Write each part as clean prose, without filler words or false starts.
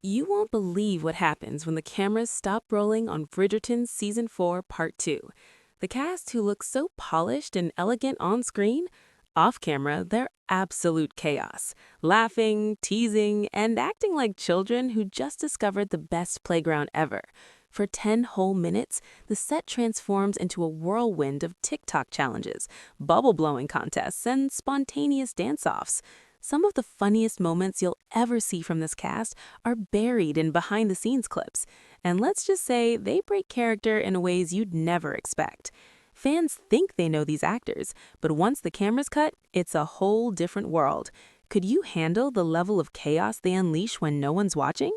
You won't believe what happens when the cameras stop rolling on Bridgerton Season 4, Part 2. The cast, who looks so polished and elegant on screen, off camera, they're absolute chaos, laughing, teasing, and acting like children who just discovered the best playground ever. For 10 whole minutes, the set transforms into a whirlwind of TikTok challenges, bubble blowing contests, and spontaneous dance offs. Some of the funniest moments you'll ever see from this cast are buried in behind the scenes clips, and let's just say they break character in ways you'd never expect. Fans think they know these actors, but once the camera's cut, it's a whole different world. Could you handle the level of chaos they unleash when no one's watching?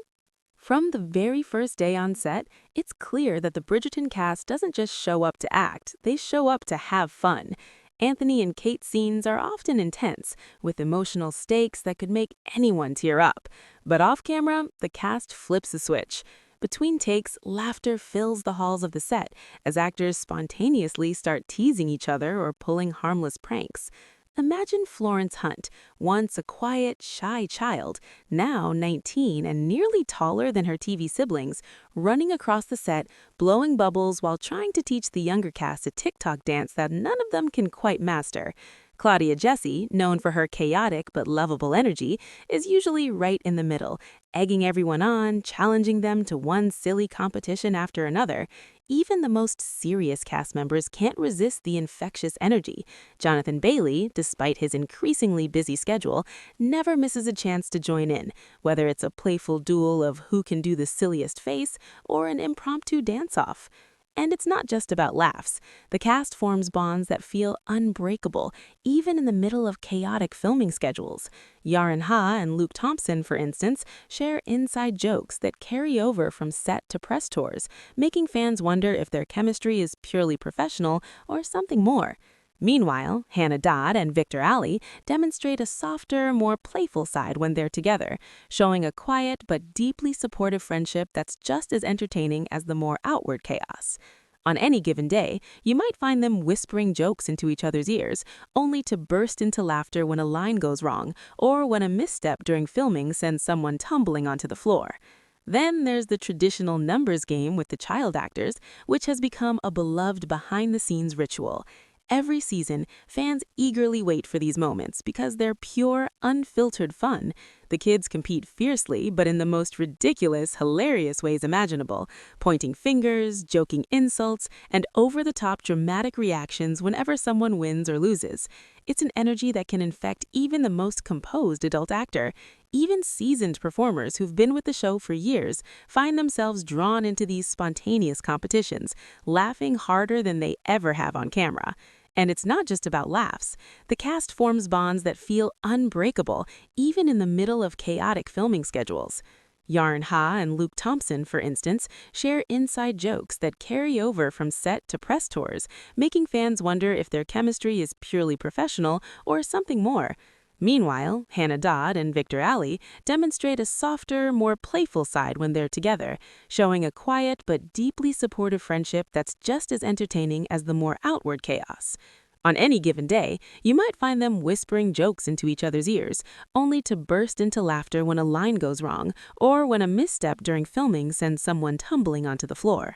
From the very first day on set, it's clear that the Bridgerton cast doesn't just show up to act, they show up to have fun. Anthony and Kate's scenes are often intense, with emotional stakes that could make anyone tear up. But off camera, the cast flips a switch. Between takes, laughter fills the halls of the set as actors spontaneously start teasing each other or pulling harmless pranks. Imagine Florence Hunt, once a quiet, shy child, now 19 and nearly taller than her TV siblings, running across the set, blowing bubbles while trying to teach the younger cast a TikTok dance that none of them can quite master. Claudia Jessie, known for her chaotic but lovable energy, is usually right in the middle, egging everyone on, challenging them to one silly competition after another. Even the most serious cast members can't resist the infectious energy. Jonathan Bailey, despite his increasingly busy schedule, never misses a chance to join in, whether it's a playful duel of who can do the silliest face or an impromptu dance-off. And it's not just about laughs. The cast forms bonds that feel unbreakable, even in the middle of chaotic filming schedules. Yaron Ha and Luke Thompson, for instance, share inside jokes that carry over from set to press tours, making fans wonder if their chemistry is purely professional or something more. Meanwhile, Hannah Dodd and Victor Ali demonstrate a softer, more playful side when they're together, showing a quiet but deeply supportive friendship that's just as entertaining as the more outward chaos. On any given day, you might find them whispering jokes into each other's ears, only to burst into laughter when a line goes wrong or when a misstep during filming sends someone tumbling onto the floor. Then there's the traditional numbers game with the child actors, which has become a beloved behind-the-scenes ritual. Every season, fans eagerly wait for these moments because they're pure, unfiltered fun. The kids compete fiercely, but in the most ridiculous, hilarious ways imaginable, pointing fingers, joking insults, and over-the-top dramatic reactions whenever someone wins or loses. It's an energy that can infect even the most composed adult actor. Even seasoned performers who've been with the show for years find themselves drawn into these spontaneous competitions, laughing harder than they ever have on camera. And it's not just about laughs. The cast forms bonds that feel unbreakable, even in the middle of chaotic filming schedules. Yaron Ha and Luke Thompson, for instance, share inside jokes that carry over from set to press tours, making fans wonder if their chemistry is purely professional or something more. Meanwhile, Hannah Dodd and Victor Ali demonstrate a softer, more playful side when they're together, showing a quiet but deeply supportive friendship that's just as entertaining as the more outward chaos. On any given day, you might find them whispering jokes into each other's ears, only to burst into laughter when a line goes wrong or when a misstep during filming sends someone tumbling onto the floor.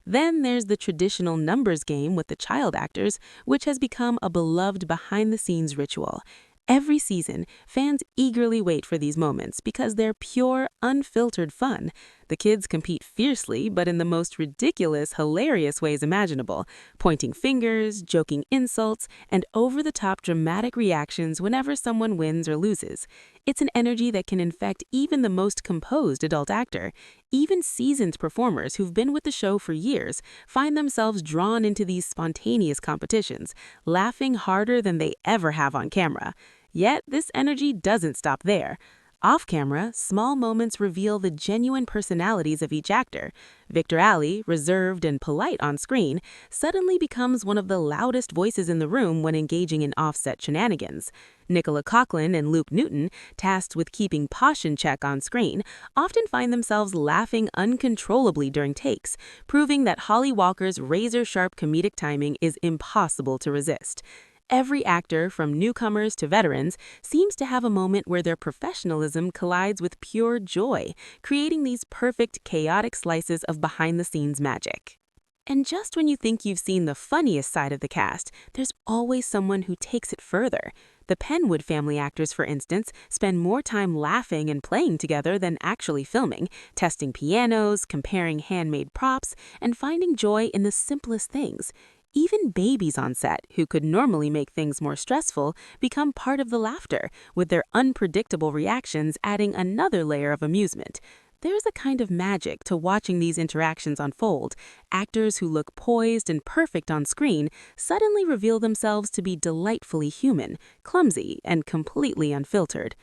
Then there's the traditional numbers game with the child actors, which has become a beloved behind-the-scenes ritual. Every season, fans eagerly wait for these moments because they're pure, unfiltered fun. The kids compete fiercely, but in the most ridiculous, hilarious ways imaginable, pointing fingers, joking insults, and over-the-top dramatic reactions whenever someone wins or loses. It's an energy that can infect even the most composed adult actor. Even seasoned performers who've been with the show for years find themselves drawn into these spontaneous competitions, laughing harder than they ever have on camera. Yet, this energy doesn't stop there. Off-camera, small moments reveal the genuine personalities of each actor. Victor Ali, reserved and polite on screen, suddenly becomes one of the loudest voices in the room when engaging in offset shenanigans. Nicola Coughlan and Luke Newton, tasked with keeping Posh in check on screen, often find themselves laughing uncontrollably during takes, proving that Holly Walker's razor-sharp comedic timing is impossible to resist. Every actor, from newcomers to veterans, seems to have a moment where their professionalism collides with pure joy, creating these perfect, chaotic slices of behind-the-scenes magic. And just when you think you've seen the funniest side of the cast, there's always someone who takes it further. The Penwood family actors, for instance, spend more time laughing and playing together than actually filming, testing pianos, comparing handmade props, and finding joy in the simplest things. Even babies on set, who could normally make things more stressful, become part of the laughter, with their unpredictable reactions adding another layer of amusement. There's a kind of magic to watching these interactions unfold. Actors who look poised and perfect on screen suddenly reveal themselves to be delightfully human, clumsy, and completely unfiltered.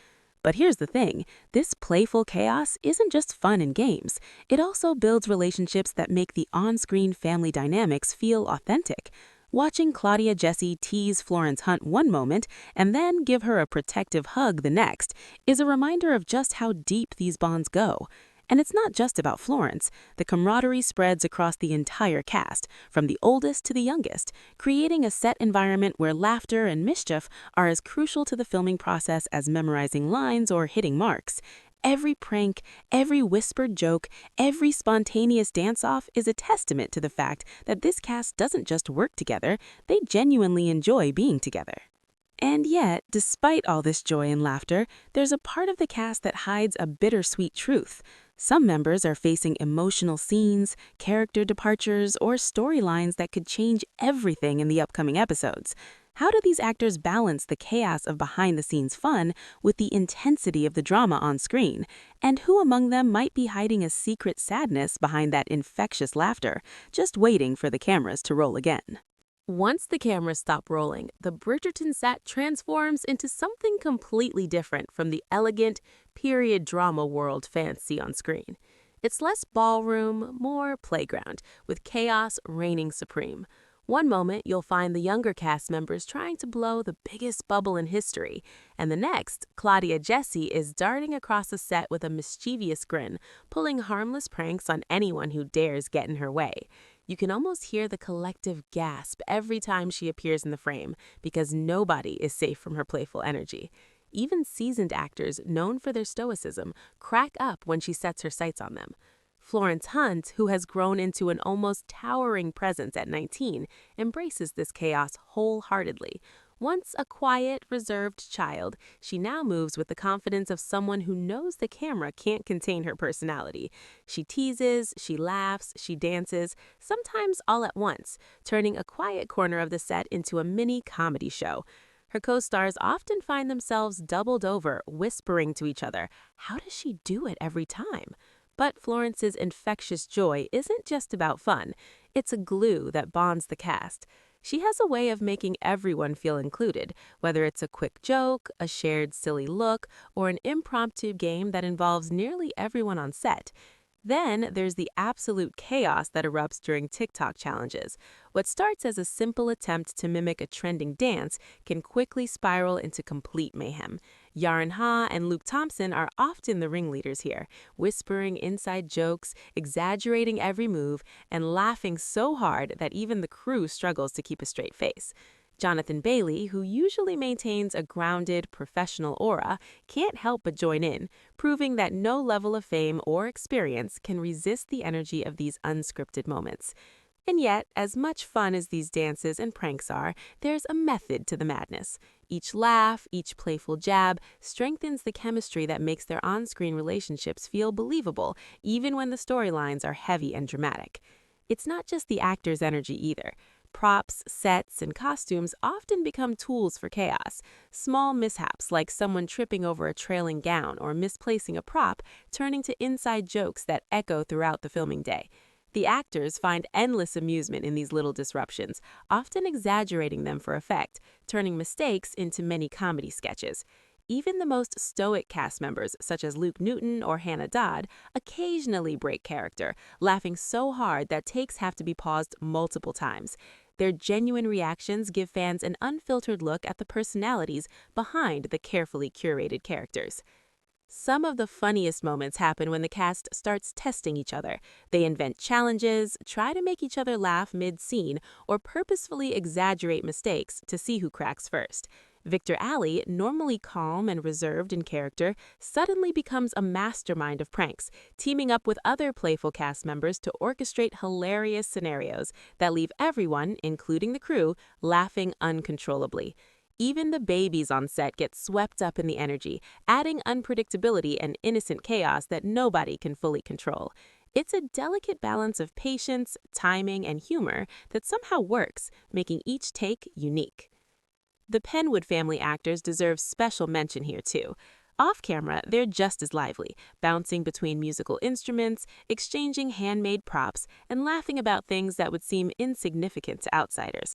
But here's the thing, this playful chaos isn't just fun and games. It also builds relationships that make the on-screen family dynamics feel authentic. Watching Claudia Jessie tease Florence Hunt one moment and then give her a protective hug the next is a reminder of just how deep these bonds go. And it's not just about Florence. The camaraderie spreads across the entire cast, from the oldest to the youngest, creating a set environment where laughter and mischief are as crucial to the filming process as memorizing lines or hitting marks. Every prank, every whispered joke, every spontaneous dance-off is a testament to the fact that this cast doesn't just work together, they genuinely enjoy being together. And yet, despite all this joy and laughter, there's a part of the cast that hides a bittersweet truth. Some members are facing emotional scenes, character departures, or storylines that could change everything in the upcoming episodes. How do these actors balance the chaos of behind-the-scenes fun with the intensity of the drama on screen? And who among them might be hiding a secret sadness behind that infectious laughter, just waiting for the cameras to roll again? Once the cameras stop rolling, the Bridgerton set transforms into something completely different from the elegant, period drama world fans see on screen. It's less ballroom, more playground, with chaos reigning supreme. One moment, you'll find the younger cast members trying to blow the biggest bubble in history, and the next, Claudia Jessie is darting across the set with a mischievous grin, pulling harmless pranks on anyone who dares get in her way. You can almost hear the collective gasp every time she appears in the frame, because nobody is safe from her playful energy. Even seasoned actors, known for their stoicism, crack up when she sets her sights on them. Florence Hunt, who has grown into an almost towering presence at 19, embraces this chaos wholeheartedly. Once a quiet, reserved child, she now moves with the confidence of someone who knows the camera can't contain her personality. She teases, she laughs, she dances, sometimes all at once, turning a quiet corner of the set into a mini comedy show. Her co-stars often find themselves doubled over, whispering to each other, "How does she do it every time?" But Florence's infectious joy isn't just about fun. It's a glue that bonds the cast. She has a way of making everyone feel included, whether it's a quick joke, a shared silly look, or an impromptu game that involves nearly everyone on set. Then there's the absolute chaos that erupts during TikTok challenges. What starts as a simple attempt to mimic a trending dance can quickly spiral into complete mayhem. Yaron Ha and Luke Thompson are often the ringleaders here, whispering inside jokes, exaggerating every move, and laughing so hard that even the crew struggles to keep a straight face. Jonathan Bailey, who usually maintains a grounded, professional aura, can't help but join in, proving that no level of fame or experience can resist the energy of these unscripted moments. And yet, as much fun as these dances and pranks are, there's a method to the madness. Each laugh, each playful jab strengthens the chemistry that makes their on-screen relationships feel believable, even when the storylines are heavy and dramatic. It's not just the actors' energy either. Props, sets, and costumes often become tools for chaos. Small mishaps, like someone tripping over a trailing gown or misplacing a prop, turning to inside jokes that echo throughout the filming day. The actors find endless amusement in these little disruptions, often exaggerating them for effect, turning mistakes into many comedy sketches. Even the most stoic cast members, such as Luke Newton or Hannah Dodd, occasionally break character, laughing so hard that takes have to be paused multiple times. Their genuine reactions give fans an unfiltered look at the personalities behind the carefully curated characters. Some of the funniest moments happen when the cast starts testing each other. They invent challenges, try to make each other laugh mid-scene, or purposefully exaggerate mistakes to see who cracks first. Victor Alley, normally calm and reserved in character, suddenly becomes a mastermind of pranks, teaming up with other playful cast members to orchestrate hilarious scenarios that leave everyone, including the crew, laughing uncontrollably. Even the babies on set get swept up in the energy, adding unpredictability and innocent chaos that nobody can fully control. It's a delicate balance of patience, timing, and humor that somehow works, making each take unique. The Penwood family actors deserve special mention here, too. Off camera, they're just as lively, bouncing between musical instruments, exchanging handmade props, and laughing about things that would seem insignificant to outsiders.